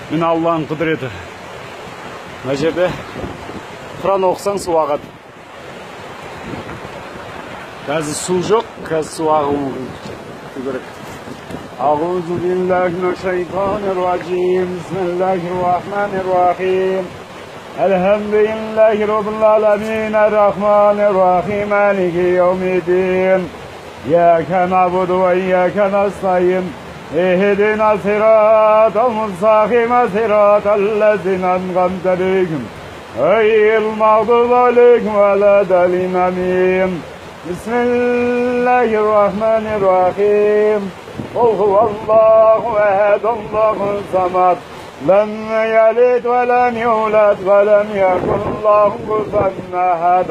Мен Аллахның құдіреті. Мына жерде Құран оқысаң су ағады. Қазір су жоқ, қазір су ағуы керек. أعوذ بالله من الشيطان الرجيم بسم الله الرحمن الرحيم الحمد لله رب العالمين الرحمن الرحيم مالك يوم الدين إياك نعبد وإياك نستعين اهدنا الصراط المستقيم صراط الذين أنعمت عليهم غير المغضوب عليهم ولا الضالين آمين بسم الله الرحمن الرحيم قل هو الله أحد الله الصمد لم يلد ولم يولد ولم يكن له كفوا أحد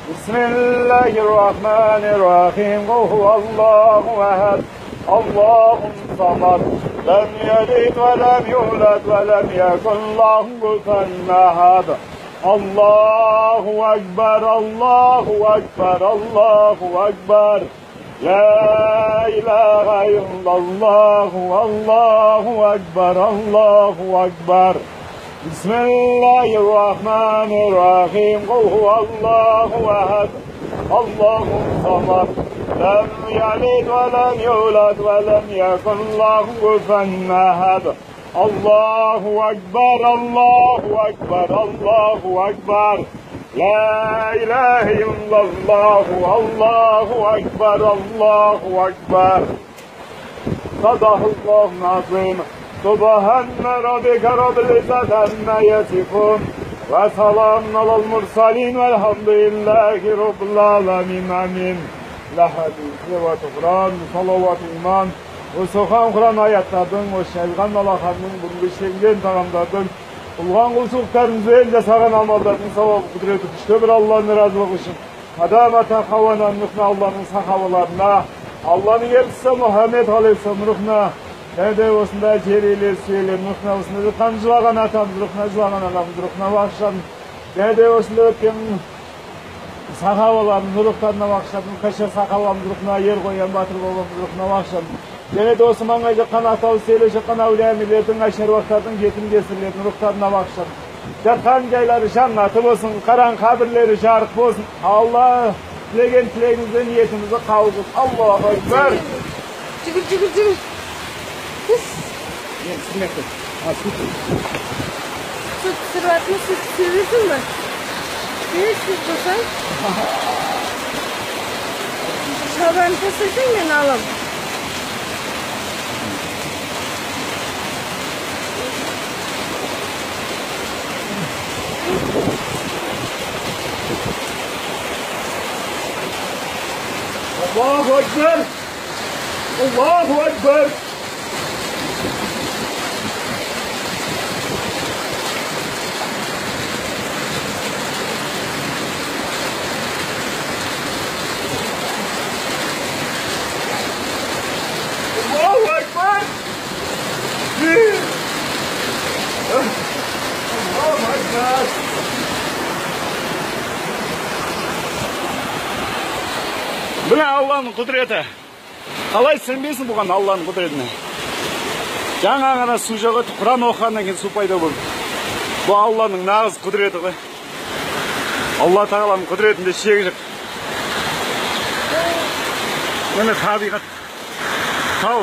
بسم الله الرحمن الرحيم قل هو الله أحد الله الصمد لم يلد ولم يولد ولم يكن له كفوا أحد الله أكبر الله أكبر الله أكبر لا إله إلا الله والله أكبر الله أكبر بسم الله الرحمن الرحيم قل هو الله أحد الله الصمد لم يلد ولم يولد ولم يكن له كفوا أحد الله أكبر الله أكبر الله أكبر لا إله إلا الله الله أكبر الله أكبر صدق الله العظيم سبحان ربك رب العزة عما يصفون وسلام على المرسلين والحمد لله رب العالمين آمين لحديث وتقران صلوات الإيمان Осыған Құран аяттардың, осы жайылған алақанның, бүгінгі шегінген тағамдардың, ұлған құлшылықтарымызбен жасаған амалдардың сауабы құдіреті күшті бір Алланың разылығы үшін. Адам ата Хауаның рухына, Алланың сахабаларына, Алланың елшісі Мұхаммед алейхиссалам рухына, және де осындай жерелер, сүйелер рухына, осында жатқан жылаған атамыз рухына, жылаған анамыз рухына бағыштадым. Және де осында өткен сахабалардың рухтарына бағыштадым. Кәші сахабамыз рухына, ер қоян батыр бабамыз рухына бағыштадым. Және де осы маңай жаққан атау селі жаққан әулие-әмірлердің, әшәруақтардың, жетім кесірлердің рухтарына бағыштадым. Жатқан жайлары жаннаты болсын, қараң қабірлері жарық болсын. Алла тілеген тілегімізді, ниетімізді қабыл қылсын. Аллаху акбар. Жүгір. Мен сілмекті. Süt sıratını süt sürürsün mü? Bir süt olsan. Şaban tasırsın ben alalım. Allahu Ekber! Allahu Ekber! Allahu Ekber! Allahu Ekber! Бұл Алланың құдіреті. Қалай сенбейсің бұған Алланың құдіретіне? Жаңа ғана су жоқ еді, Құран оқығаннан кейін су пайда болды. Бұл Алланың нағыз құдіреті ғой. Алла тағаланың құдіретінде шегі жоқ. Міне табиғат. Тау.